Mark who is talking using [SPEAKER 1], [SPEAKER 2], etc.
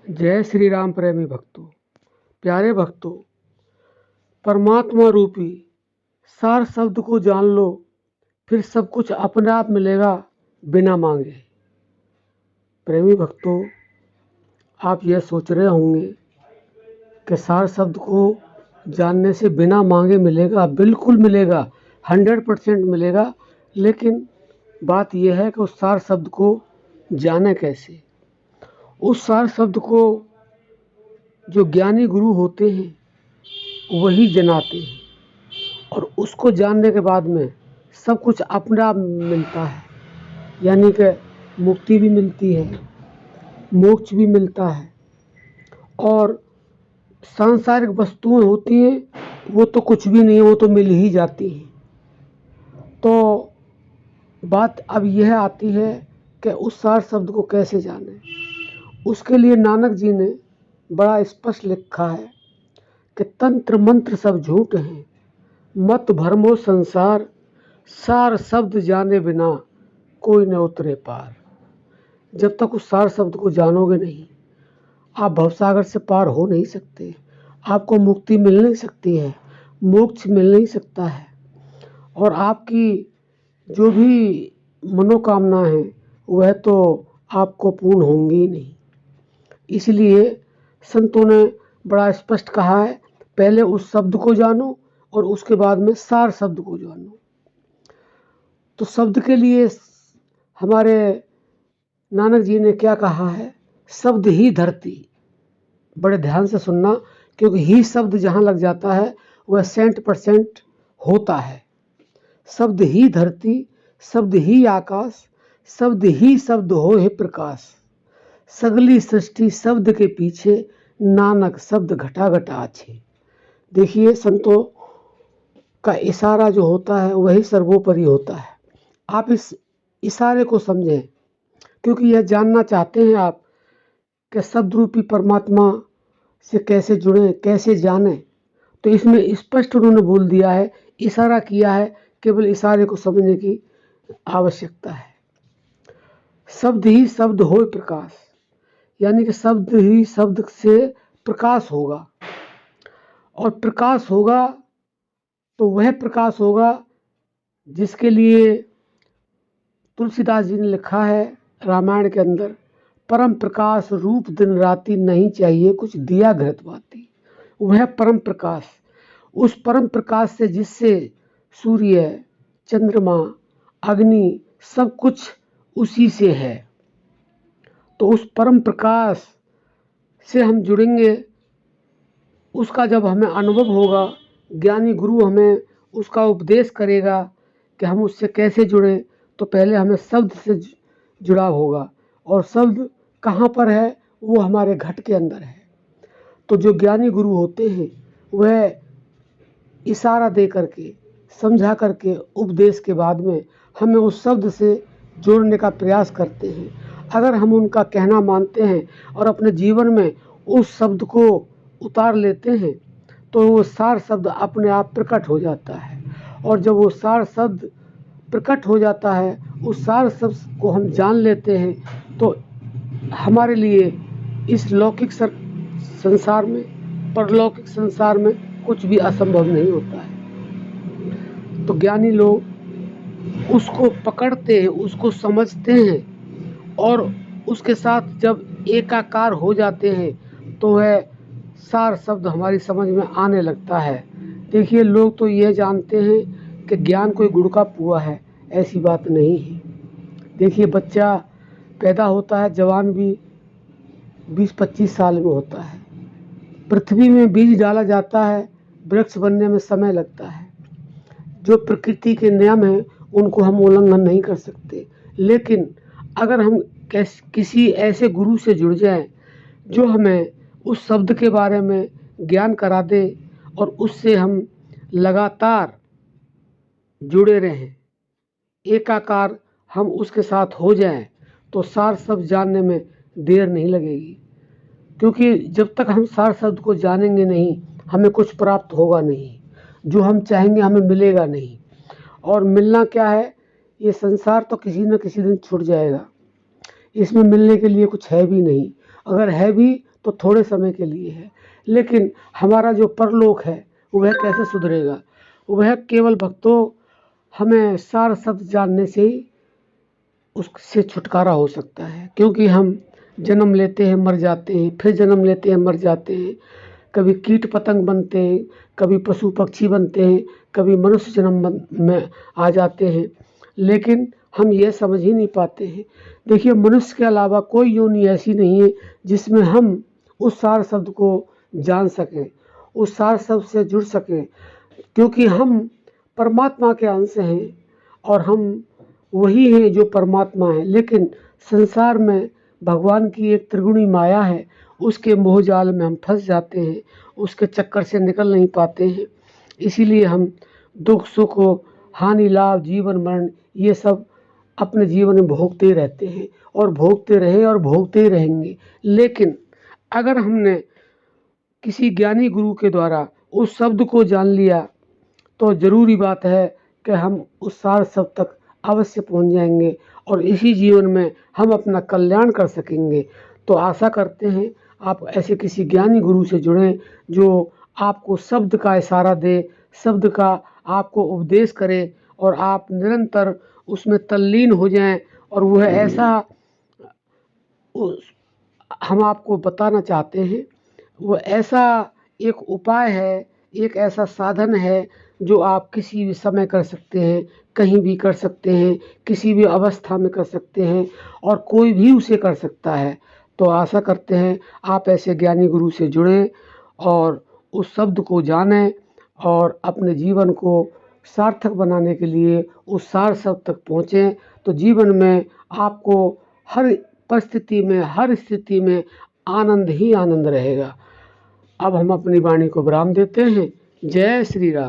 [SPEAKER 1] जय श्री राम प्रेमी भक्तों, प्यारे भक्तों, परमात्मा रूपी सार शब्द को जान लो, फिर सब कुछ अपने आप मिलेगा बिना मांगे। प्रेमी भक्तों, आप यह सोच रहे होंगे कि सार शब्द को जानने से बिना मांगे मिलेगा। बिल्कुल मिलेगा, 100% मिलेगा। लेकिन बात यह है कि उस सार शब्द को जाने कैसे। उस सार शब्द को जो ज्ञानी गुरु होते हैं वही जनाते हैं, और उसको जानने के बाद में सब कुछ अपने आप मिलता है। यानी कि मुक्ति भी मिलती है, मोक्ष भी मिलता है, और सांसारिक वस्तुएं होती हैं वो तो कुछ भी नहीं है, वो तो मिल ही जाती हैं। तो बात अब यह आती है कि उस सार शब्द को कैसे जाने। उसके लिए नानक जी ने बड़ा स्पष्ट लिखा है कि तंत्र मंत्र सब झूठ हैं, मत भरमो संसार, सार शब्द जाने बिना कोई न उतरे पार। जब तक उस सार शब्द को जानोगे नहीं, आप भवसागर से पार हो नहीं सकते। आपको मुक्ति मिल नहीं सकती है, मोक्ष मिल नहीं सकता है, और आपकी जो भी मनोकामना है वह तो आपको पूर्ण होंगी ही नहीं। इसलिए संतों ने बड़ा स्पष्ट कहा है, पहले उस शब्द को जानो और उसके बाद में सार शब्द को जानो। तो शब्द के लिए हमारे नानक जी ने क्या कहा है, शब्द ही धरती। बड़े ध्यान से सुनना, क्योंकि ही शब्द जहाँ लग जाता है वह 100% होता है। शब्द ही धरती, शब्द ही आकाश, शब्द ही शब्द हो है प्रकाश, सगली सृष्टि शब्द के पीछे, नानक शब्द घटा घटा आछे। देखिए, संतों का इशारा जो होता है वही सर्वोपरि होता है। आप इस इशारे को समझें, क्योंकि यह जानना चाहते हैं आप कि शब्द रूपी परमात्मा से कैसे जुड़ें, कैसे जानें। तो इसमें स्पष्ट उन्होंने बोल दिया है, इशारा किया है, केवल इशारे को समझने की आवश्यकता है। शब्द ही शब्द हो प्रकाश, यानी कि शब्द ही शब्द से प्रकाश होगा, और प्रकाश होगा तो वह प्रकाश होगा जिसके लिए तुलसीदास जी ने लिखा है रामायण के अंदर, परम प्रकाश रूप दिन राति, नहीं चाहिए कुछ दिया घृत बाती। वह परम प्रकाश, उस परम प्रकाश से जिससे सूर्य, चंद्रमा, अग्नि सब कुछ उसी से है। तो उस परम प्रकाश से हम जुड़ेंगे। उसका जब हमें अनुभव होगा, ज्ञानी गुरु हमें उसका उपदेश करेगा कि हम उससे कैसे जुड़ें, तो पहले हमें शब्द से जुड़ाव होगा, और शब्द कहाँ पर है, वो हमारे घट के अंदर है। तो जो ज्ञानी गुरु होते हैं वह इशारा दे करके, समझा करके, उपदेश के बाद में हमें उस शब्द से जोड़ने का प्रयास करते हैं। अगर हम उनका कहना मानते हैं और अपने जीवन में उस शब्द को उतार लेते हैं तो वो सार शब्द अपने आप प्रकट हो जाता है। और जब वो सार शब्द प्रकट हो जाता है, उस सार शब्द को हम जान लेते हैं, तो हमारे लिए इस लौकिक संसार में, परलौकिक संसार में कुछ भी असंभव नहीं होता है। तो ज्ञानी लोग उसको पकड़ते हैं, उसको समझते हैं, और उसके साथ जब एकाकार हो जाते हैं तो वह सार शब्द हमारी समझ में आने लगता है। देखिए, लोग तो ये जानते हैं कि ज्ञान कोई गुड़ का पुआ है, ऐसी बात नहीं है। देखिए, बच्चा पैदा होता है, जवान भी 20-25 साल में होता है। पृथ्वी में बीज डाला जाता है, वृक्ष बनने में समय लगता है। जो प्रकृति के नियम हैं उनको हम उल्लंघन नहीं कर सकते। लेकिन अगर हम किसी ऐसे गुरु से जुड़ जाएं जो हमें उस शब्द के बारे में ज्ञान करा दे और उससे हम लगातार जुड़े रहें, एकाकार हम उसके साथ हो जाएं, तो सार शब्द जानने में देर नहीं लगेगी। क्योंकि जब तक हम सार शब्द को जानेंगे नहीं, हमें कुछ प्राप्त होगा नहीं। जो हम चाहेंगे हमें मिलेगा नहीं। और मिलना क्या है, ये संसार तो किसी न किसी दिन छूट जाएगा। इसमें मिलने के लिए कुछ है भी नहीं। अगर है भी तो थोड़े समय के लिए है, लेकिन हमारा जो परलोक है वह कैसे सुधरेगा? वह केवल भक्तों हमें सार शब्द जानने से ही उससे छुटकारा हो सकता है, क्योंकि हम जन्म लेते हैं, मर जाते हैं, फिर जन्म लेते हैं, मर जाते हैं। कभी कीट पतंग बनते हैं, कभी पशु पक्षी बनते हैं, कभी मनुष्य जन्म में आ जाते हैं, लेकिन हम ये समझ ही नहीं पाते हैं। देखिए, मनुष्य के अलावा कोई योनि ऐसी नहीं है जिसमें हम उस सार शब्द को जान सकें, उस सार शब्द से जुड़ सकें, क्योंकि हम परमात्मा के अंश हैं और हम वही हैं जो परमात्मा है। लेकिन संसार में भगवान की एक त्रिगुणी माया है, उसके मोह जाल में हम फंस जाते हैं, उसके चक्कर से निकल नहीं पाते हैं। इसीलिए हम दुख सुख हानि लाभ जीवन मरण ये सब अपने जीवन में भोगते रहते हैं और भोगते रहे और भोगते ही रहेंगे। लेकिन अगर हमने किसी ज्ञानी गुरु के द्वारा उस शब्द को जान लिया तो ज़रूरी बात है कि हम उस सार शब्द तक अवश्य पहुंच जाएंगे और इसी जीवन में हम अपना कल्याण कर सकेंगे। तो आशा करते हैं आप ऐसे किसी ज्ञानी गुरु से जुड़ें जो आपको शब्द का इशारा दे, शब्द का आपको उपदेश करे और आप निरंतर उसमें तल्लीन हो जाएं। और वह ऐसा हम आपको बताना चाहते हैं, वो ऐसा एक उपाय है, एक ऐसा साधन है जो आप किसी भी समय कर सकते हैं, कहीं भी कर सकते हैं, किसी भी अवस्था में कर सकते हैं और कोई भी उसे कर सकता है। तो आशा करते हैं आप ऐसे ज्ञानी गुरु से जुड़ें और उस शब्द को जानें और अपने जीवन को सार्थक बनाने के लिए उस सार शब्द तक पहुँचें। तो जीवन में आपको हर परिस्थिति में, हर स्थिति में आनंद ही आनंद रहेगा। अब हम अपनी वाणी को विराम देते हैं। जय श्री राम।